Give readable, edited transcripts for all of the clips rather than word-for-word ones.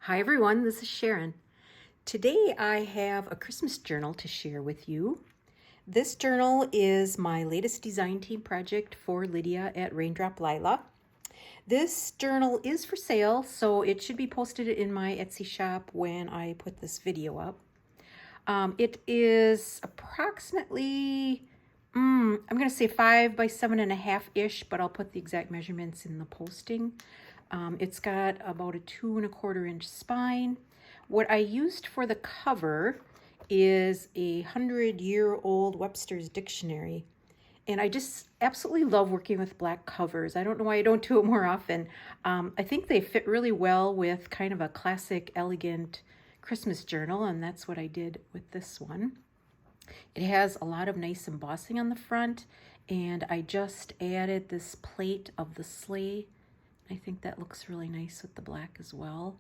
Hi everyone, this is Sharon. Today I have a Christmas journal to share with you. This journal is my latest design team project for Lydia at Raindrop Lila. This journal is for sale, so it should be posted in my Etsy shop when I put this video up. It is approximately, I'm going to say 5 by 7.5-ish, but I'll put the exact measurements in the posting. It's got about a 2¼ inch spine. What I used for the cover is a 100-year-old Webster's Dictionary. And I just absolutely love working with black covers. I don't know why I don't do it more often. I think they fit really well with kind of a classic, elegant Christmas journal, and that's what I did with this one. It has a lot of nice embossing on the front, and I just added this plate of the sleigh. I think that looks really nice with the black as well.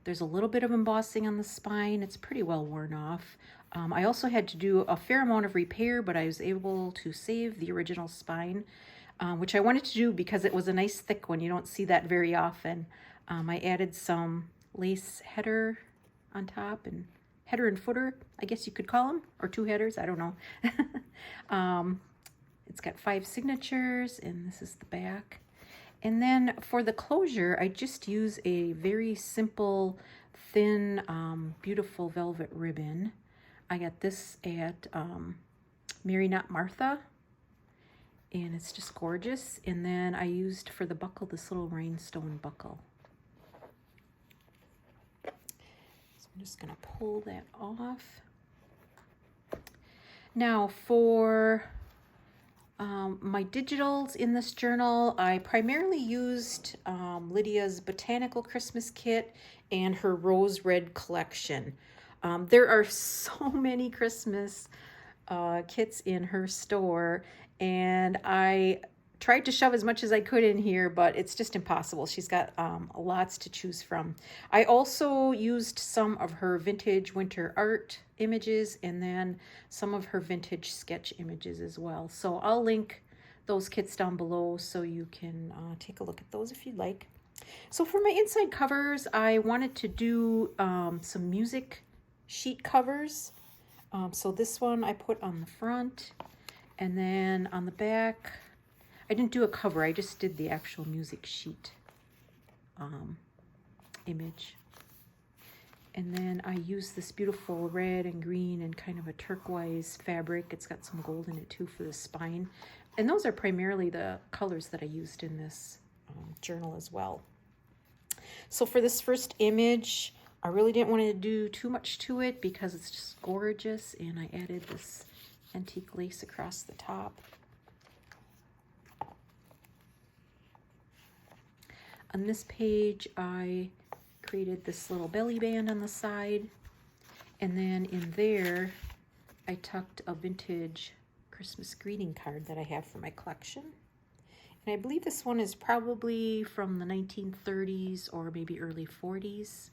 There's a little bit of embossing on the spine. It's pretty well worn off. I also had to do a fair amount of repair, but I was able to save the original spine, which I wanted to do because it was a nice thick one. You don't see that very often. I added some lace header on top, and header and footer, I guess you could call them, or 2 headers, I don't know. It's got 5 signatures, and this is the back. And then for the closure, I just use a very simple, thin, beautiful velvet ribbon. I got this at Mary Not Martha, and it's just gorgeous. And then I used for the buckle this little rhinestone buckle. So I'm just going to pull that off. Now for my digitals in this journal, I primarily used Lydia's Botanical Christmas Kit and her Rose Red collection. There are so many Christmas kits in her store, and I tried to shove as much as I could in here, but it's just impossible. She's got lots to choose from. I also used some of her vintage winter art images and then some of her vintage sketch images as well. So I'll link those kits down below so you can take a look at those if you'd like. So for my inside covers, I wanted to do some music sheet covers. So this one I put on the front, and then on the back, I didn't do a cover, I just did the actual music sheet image. And then I used this beautiful red and green and kind of a turquoise fabric. It's got some gold in it too for the spine. And those are primarily the colors that I used in this journal as well. So for this first image, I really didn't want to do too much to it because it's just gorgeous. And I added this antique lace across the top. On this page, I created this little belly band on the side, and then in there, I tucked a vintage Christmas greeting card that I have for my collection. And I believe this one is probably from the 1930s or maybe early 40s.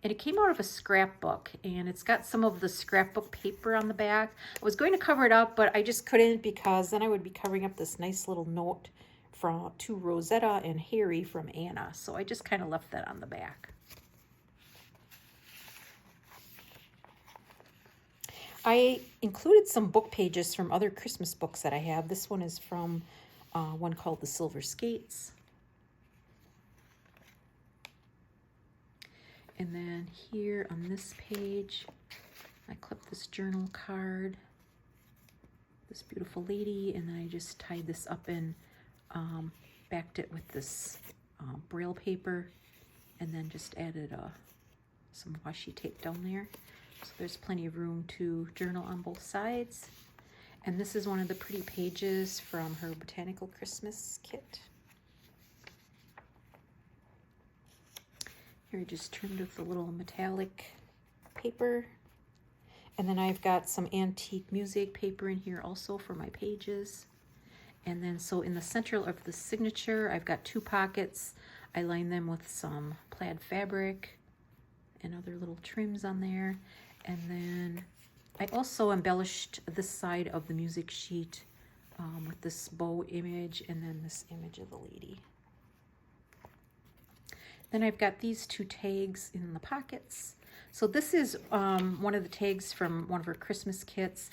And it came out of a scrapbook, and it's got some of the scrapbook paper on the back. I was going to cover it up, but I just couldn't because then I would be covering up this nice little note to Rosetta and Harry from Anna. So I just kind of left that on the back. I included some book pages from other Christmas books that I have. This one is from one called The Silver Skates. And then here on this page, I clipped this journal card, this beautiful lady, and then I just tied this up and backed it with this braille paper, and then just added some washi tape down there. So there's plenty of room to journal on both sides. And this is one of the pretty pages from her Botanical Christmas Kit. Here I just trimmed with a little metallic paper. And then I've got some antique music paper in here also for my pages. And then so in the center of the signature, I've got 2 pockets. I lined them with some plaid fabric and other little trims on there. And then I also embellished this side of the music sheet with this bow image and then this image of the lady. Then I've got these two tags in the pockets. So this is one of the tags from one of her Christmas kits,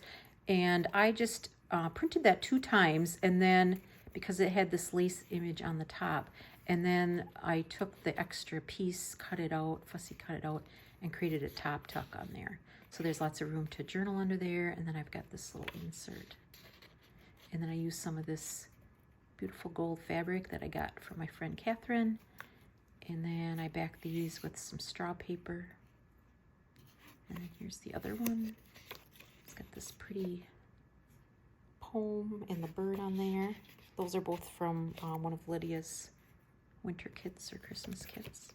and I just printed that 2 times, and then because it had this lace image on the top, and then I took the extra piece, cut it out, fussy cut it out, and created a top tuck on there. So there's lots of room to journal under there, and then I've got this little insert. And then I used some of this beautiful gold fabric that I got from my friend Catherine, and then I back these with some straw paper. And then here's the other one. It's got this pretty poem and the bird on there. Those are both from one of Lydia's winter kits or Christmas kits.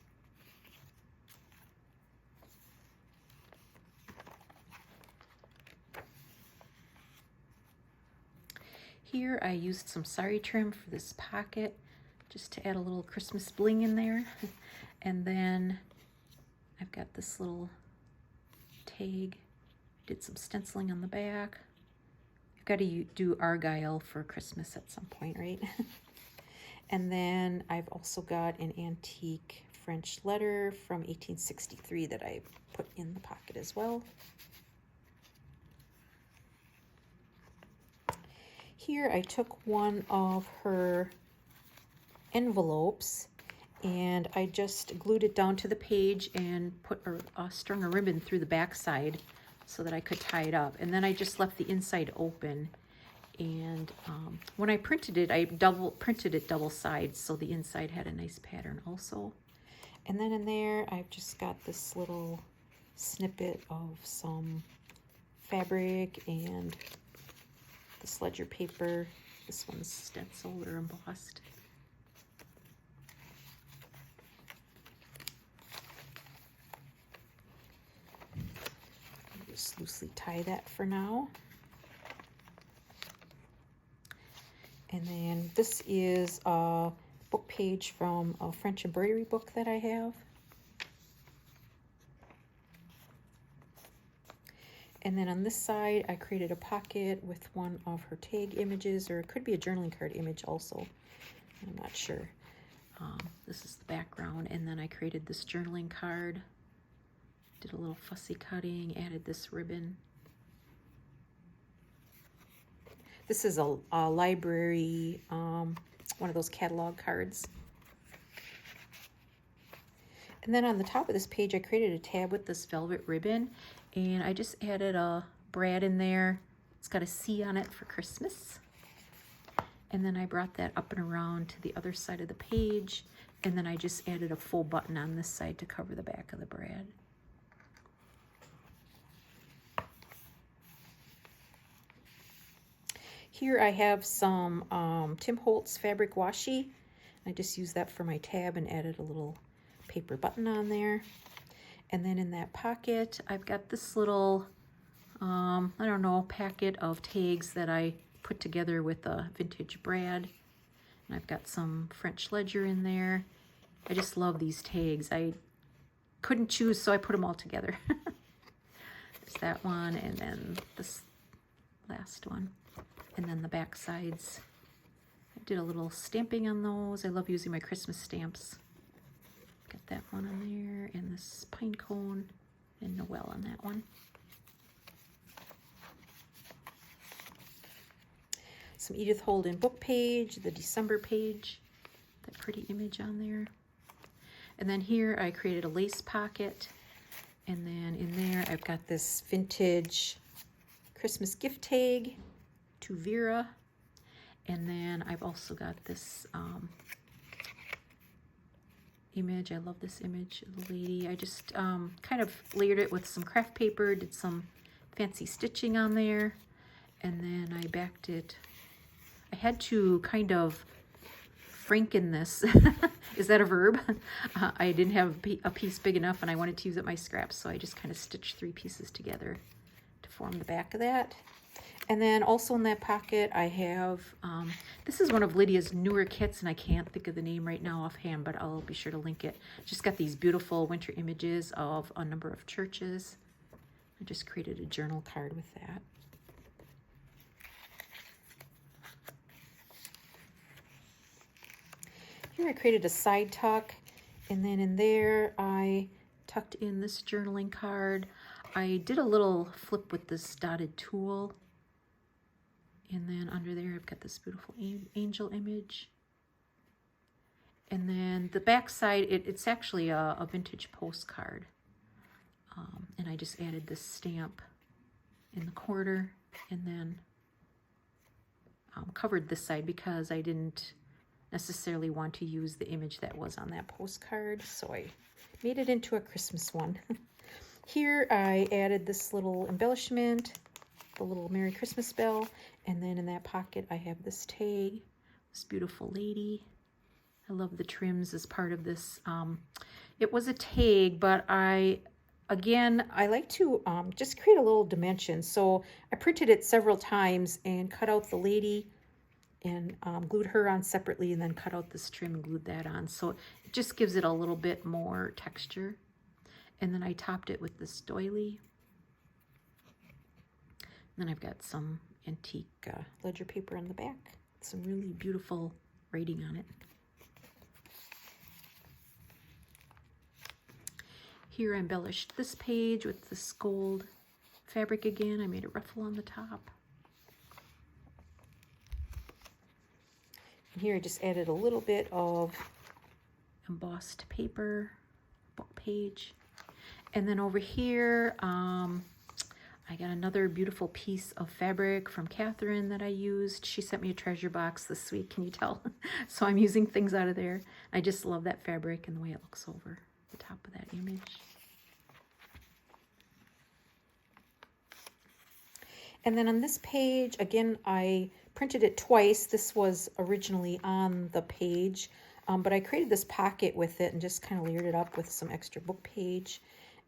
Here I used some sari trim for this pocket just to add a little Christmas bling in there. And then I've got this little tag. Did some stenciling on the back. You've got to do argyle for Christmas at some point, right? And then I've also got an antique French letter from 1863 that I put in the pocket as well. Here I took one of her envelopes and I just glued it down to the page and put strung a ribbon through the back side so that I could tie it up. And then I just left the inside open. And when I printed it, I printed it double sides so the inside had a nice pattern also. And then in there, I've just got this little snippet of some fabric and this ledger paper. This one's stenciled or embossed. I'll just loosely tie that for now. And then this is a book page from a French embroidery book that I have. And then on this side, I created a pocket with one of her tag images, or it could be a journaling card image also. I'm not sure. This is the background. And then I created this journaling card, did a little fussy cutting, added this ribbon. This is a library, one of those catalog cards. And then on the top of this page, I created a tab with this velvet ribbon, and I just added a brad in there. It's got a C on it for Christmas. And then I brought that up and around to the other side of the page, and then I just added a full button on this side to cover the back of the brad. Here I have some Tim Holtz fabric washi. I just used that for my tab and added a little paper button on there. And then in that pocket, I've got this little, I don't know, packet of tags that I put together with a vintage brad. And I've got some French ledger in there. I just love these tags. I couldn't choose, so I put them all together. There's that one, and then this last one. And then the back sides. I did a little stamping on those. I love using my Christmas stamps. Got that one on there, and this pine cone, and Noel on that one. Some Edith Holden book page, the December page, that pretty image on there. And then here I created a lace pocket, and then in there I've got this vintage Christmas gift tag to Vera, and then I've also got this image. I love this image of the lady. I just kind of layered it with some craft paper, did some fancy stitching on there, and then I backed it. I had to kind of franken this. Is that a verb? I didn't have a piece big enough and I wanted to use up my scraps, so I just kind of stitched 3 pieces together to form the back of that. And then also in that pocket, I have, this is one of Lydia's newer kits, and I can't think of the name right now offhand, but I'll be sure to link it. Just got these beautiful winter images of a number of churches. I just created a journal card with that. Here I created a side tuck, And then in there, I tucked in this journaling card. I did a little flip with this dotted tool. And then under there, I've got this beautiful angel image. And then the back side, it's actually a vintage postcard. And I just added this stamp in the corner and then covered this side because I didn't necessarily want to use the image that was on that postcard. So I made it into a Christmas one. Here I added this little embellishment, the little Merry Christmas bell. And then in that pocket, I have this tag, this beautiful lady. I love the trims as part of this. It was a tag, but I like to just create a little dimension. So I printed it several times and cut out the lady and glued her on separately, and then cut out this trim and glued that on. So it just gives it a little bit more texture. And then I topped it with this doily. And then I've got some antique ledger paper on the back. Some really beautiful writing on it. Here I embellished this page with this gold fabric again. I made a ruffle on the top. And here I just added a little bit of embossed paper, book page. And then over here, I got another beautiful piece of fabric from Catherine that I used. She sent me a treasure box this week, can you tell? So I'm using things out of there. I just love that fabric and the way it looks over the top of that image. And then on this page, again, I printed it twice. This was originally on the page, but I created this pocket with it and just kind of layered it up with some extra book page.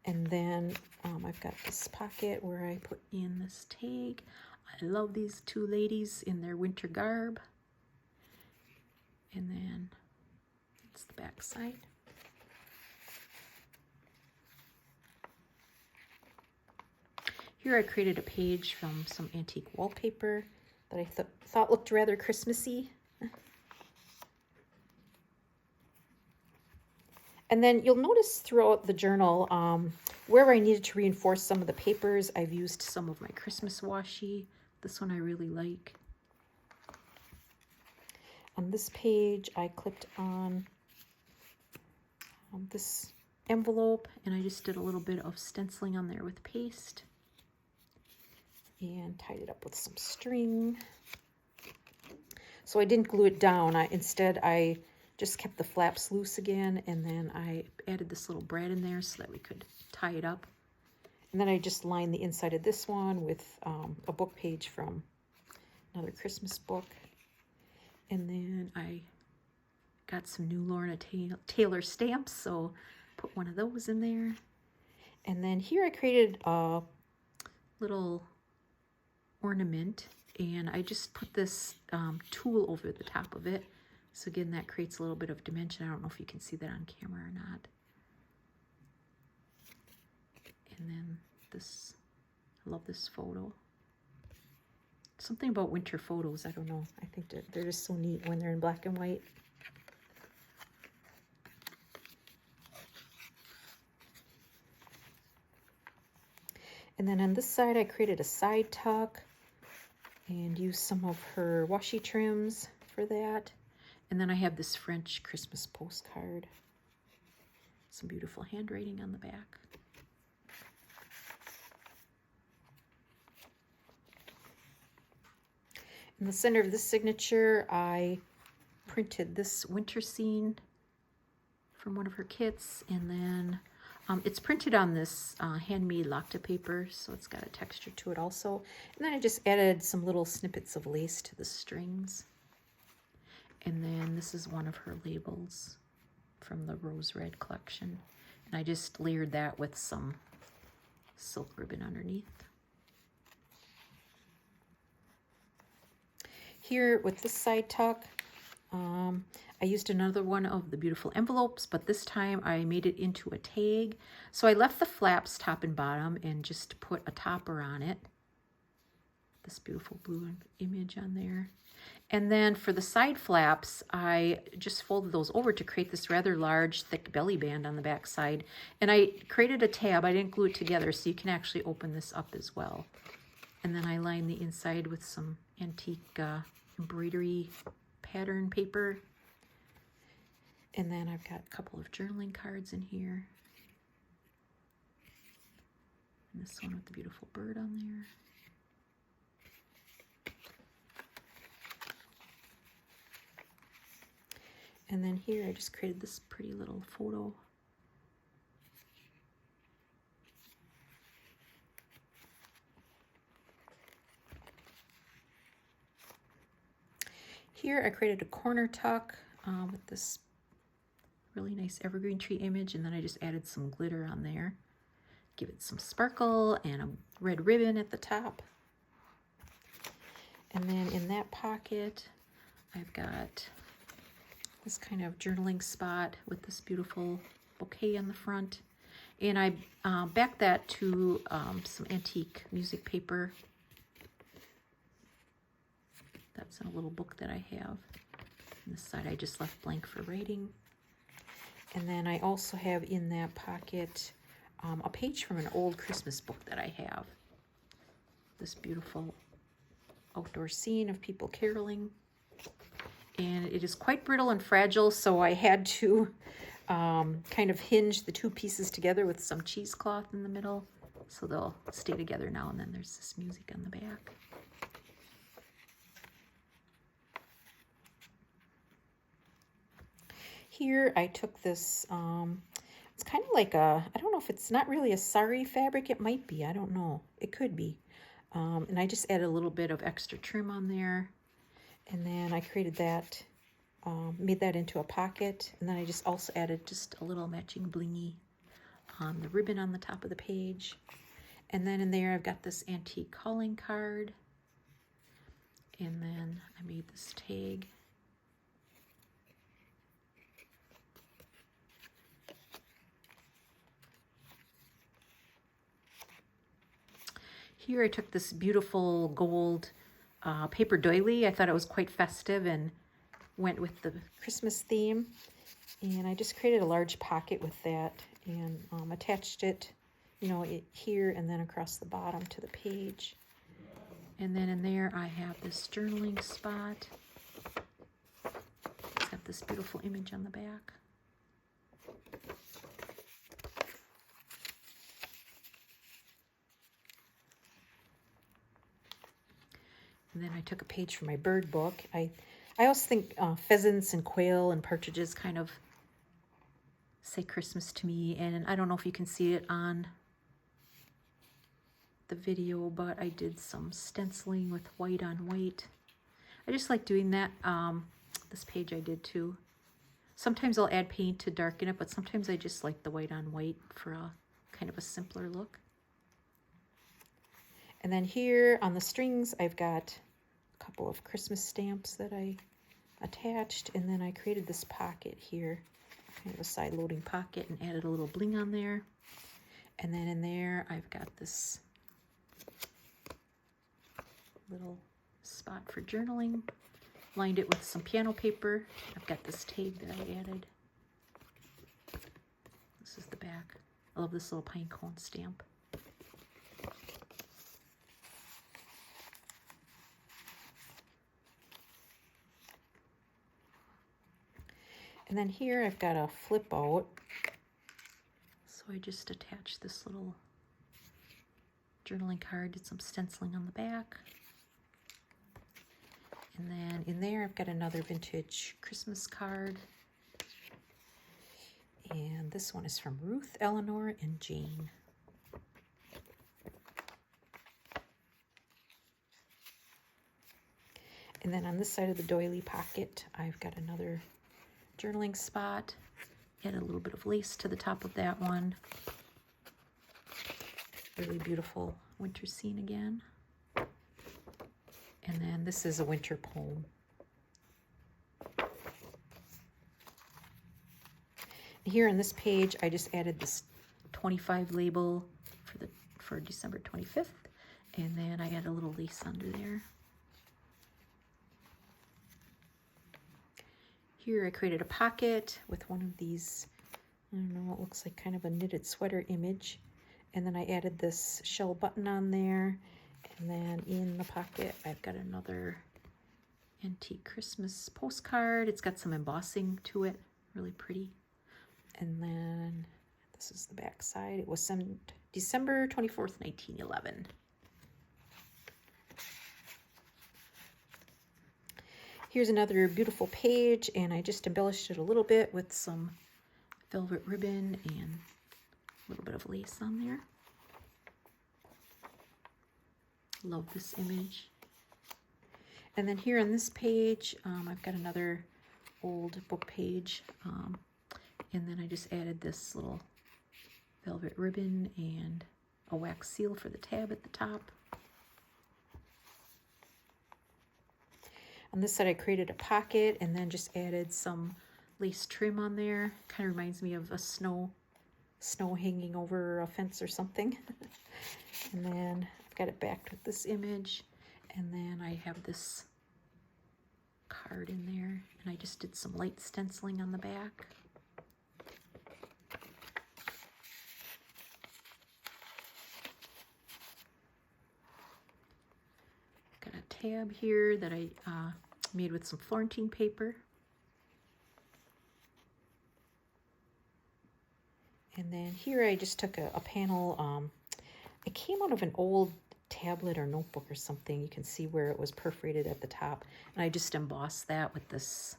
And then I've got this pocket where I put in this tag. I love these two ladies in their winter garb. And then it's the back side. Here I created a page from some antique wallpaper that I thought looked rather Christmassy. And then you'll notice throughout the journal, where I needed to reinforce some of the papers, I've used some of my Christmas washi. This one I really like. On this page, I clipped on this envelope, and I just did a little bit of stenciling on there with paste. And tied it up with some string. So I didn't glue it down. Instead, I just kept the flaps loose again, and then I added this little brad in there so that we could tie it up. And then I just lined the inside of this one with a book page from another Christmas book. And then I got some new Lorna Taylor stamps, so put one of those in there. And then here I created a little ornament, and I just put this tool over the top of it. So again, that creates a little bit of dimension. I don't know if you can see that on camera or not. And then this, I love this photo. Something about winter photos, I don't know. I think they're just so neat when they're in black and white. And then on this side, I created a side tuck and used some of her washi trims for that. And then I have this French Christmas postcard. Some beautiful handwriting on the back. In the center of this signature, I printed this winter scene from one of her kits, and then it's printed on this handmade lacquer paper, so it's got a texture to it also. And then I just added some little snippets of lace to the strings. And then this is one of her labels from the Rose Red collection. And I just layered that with some silk ribbon underneath. Here with this side tuck, I used another one of the beautiful envelopes, but this time I made it into a tag. So I left the flaps top and bottom and just put a topper on it. This beautiful blue image on there. And then for the side flaps, I just folded those over to create this rather large, thick belly band on the back side. And I created a tab. I didn't glue it together, so you can actually open this up as well. And then I lined the inside with some antique embroidery pattern paper. And then I've got a couple of journaling cards in here. And this one with the beautiful bird on there. And then here I just created this pretty little photo. Here I created a corner tuck with this really nice evergreen tree image, and then I just added some glitter on there. Give it some sparkle and a red ribbon at the top. And then in that pocket, I've got this kind of journaling spot with this beautiful bouquet on the front. And I backed that to some antique music paper. That's in a little book that I have. On this side I just left blank for writing. And then I also have in that pocket a page from an old Christmas book that I have. This beautiful outdoor scene of people caroling. And it is quite brittle and fragile, so I had to kind of hinge the two pieces together with some cheesecloth in the middle, so they'll stay together now. And then there's this music on the back. Here I took this, it's kind of like a, I don't know if it's not really a sari fabric, it might be, I don't know, it could be. And I just added a little bit of extra trim on there. And then I created that, made that into a pocket. And then I just also added just a little matching blingy on the ribbon on the top of the page. And then in there I've got this antique calling card. And then I made this tag. Here I took this beautiful gold paper doily. I thought it was quite festive and went with the Christmas theme. And I just created a large pocket with that and attached it, you know, here and then across the bottom to the page. And then in there I have this journaling spot. It's got this beautiful image on the back. And then I took a page from my bird book. I also think pheasants and quail and partridges kind of say Christmas to me. And I don't know if you can see it on the video, but I did some stenciling with white on white. I just like doing that. This page I did too. Sometimes I'll add paint to darken it, but sometimes I just like the white on white for a kind of a simpler look. And then here on the strings, I've got a couple of Christmas stamps that I attached. And then I created this pocket here, kind of a side loading pocket, and added a little bling on there. And then in there, I've got this little spot for journaling. Lined it with some piano paper. I've got this tag that I added. This is the back. I love this little pine cone stamp. And then here I've got a flip out. So I just attached this little journaling card, did some stenciling on the back. And then in there I've got another vintage Christmas card. And this one is from Ruth, Eleanor, and Jane. And then on this side of the doily pocket, I've got another journaling spot. Add a little bit of lace to the top of that one. Really beautiful winter scene again. And then this is a winter poem. Here on this page, I just added this 25 label for December 25th. And then I add a little lace under there. Here I created a pocket with one of these, I don't know, it looks like kind of a knitted sweater image. And then I added this shell button on there. And then in the pocket, I've got another antique Christmas postcard. It's got some embossing to it, really pretty. And then this is the back side. It was sent December 24th, 1911. Here's another beautiful page, and I just embellished it a little bit with some velvet ribbon and a little bit of lace on there. Love this image. And then here on this page, I've got another old book page, and then I just added this little velvet ribbon and a wax seal for the tab at the top. On this side I created a pocket and then just added some lace trim on there. Kind of reminds me of a snow hanging over a fence or something. And then I've got it backed with this image, and then I have this card in there, and I just did some light stenciling on the back. Got a tab here that I made with some Florentine paper. And then here I just took a panel, it came out of an old tablet or notebook or something. You can see where it was perforated at the top. And I just embossed that with this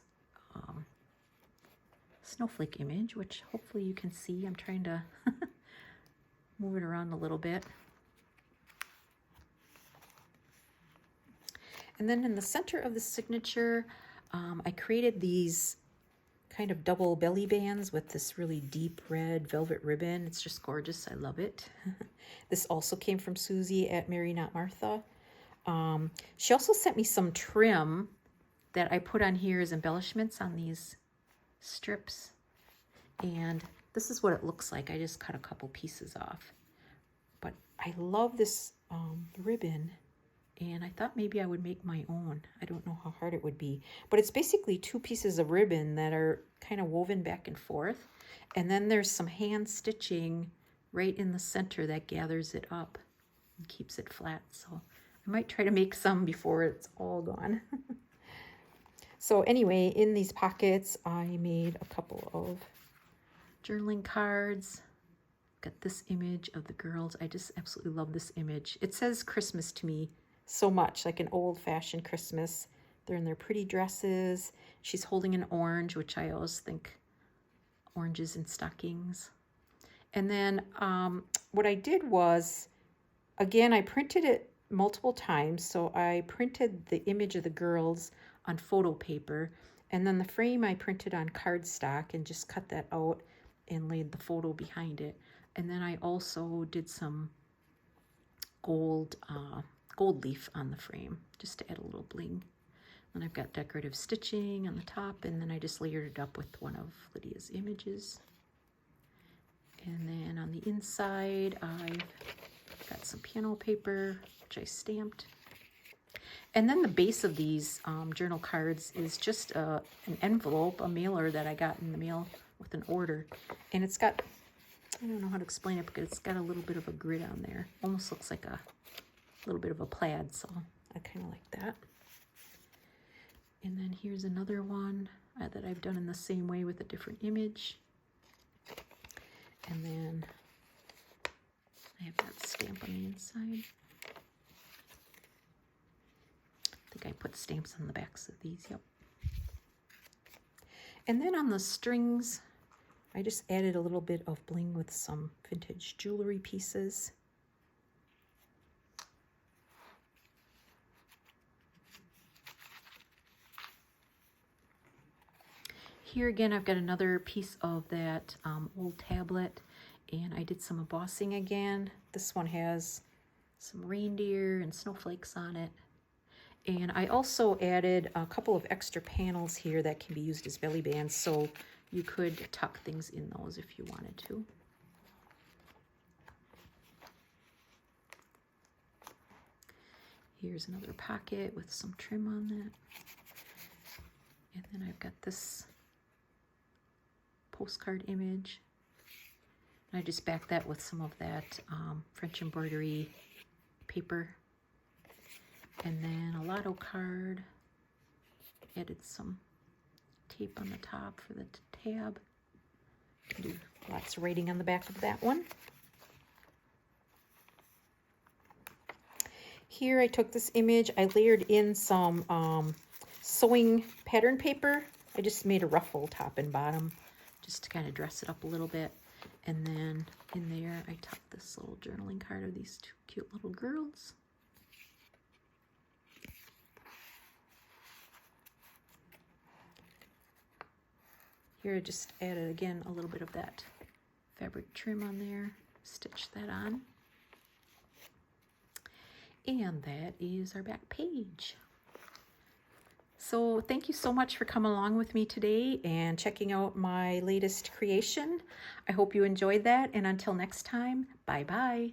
snowflake image, which hopefully you can see. I'm trying to move it around a little bit. And then in the center of the signature, I created these kind of double belly bands with this really deep red velvet ribbon. It's just gorgeous. I love it. This also came from Susie at Mary Not Martha. She also sent me some trim that I put on here as embellishments on these strips. And this is what it looks like. I just cut a couple pieces off. But I love this ribbon. And I thought maybe I would make my own. I don't know how hard it would be. But it's basically two pieces of ribbon that are kind of woven back and forth. And then there's some hand stitching right in the center that gathers it up and keeps it flat. So I might try to make some before it's all gone. So anyway, in these pockets, I made a couple of journaling cards. Got this image of the girls. I just absolutely love this image. It says Christmas to me so much, like an old-fashioned Christmas. They're in their pretty dresses. She's holding an orange, which I always think oranges and stockings. And then what I did was, again, I printed it multiple times. So I printed the image of the girls on photo paper, and then the frame I printed on cardstock and just cut that out and laid the photo behind it. And then I also did some gold leaf on the frame just to add a little bling. Then I've got decorative stitching on the top, and then I just layered it up with one of Lydia's images. And then on the inside, I've got some piano paper, which I stamped. And then the base of these journal cards is just an envelope, a mailer that I got in the mail with an order. And it's got, I don't know how to explain it, because it's got a little bit of a grid on there. Almost looks like a little bit of a plaid, so I kind of like that. And then here's another one that I've done in the same way with a different image. And then I have that stamp on the inside. I think I put stamps on the backs of these, yep. And then on the strings, I just added a little bit of bling with some vintage jewelry pieces. Here again, I've got another piece of that old tablet, and I did some embossing again. This one has some reindeer and snowflakes on it. And I also added a couple of extra panels here that can be used as belly bands, so you could tuck things in those if you wanted to. Here's another pocket with some trim on that. And then I've got this postcard image. And I just backed that with some of that French embroidery paper. And then a lotto card. Added some tape on the top for the tab. Do lots of writing on the back of that one. Here I took this image, I layered in some sewing pattern paper. I just made a ruffle top and bottom just to kind of dress it up a little bit. And then in there I tucked this little journaling card of these two cute little girls. Here I just added again a little bit of that fabric trim on there, stitch that on. And that is our back page. So thank you so much for coming along with me today and checking out my latest creation. I hope you enjoyed that, and until next time, bye-bye.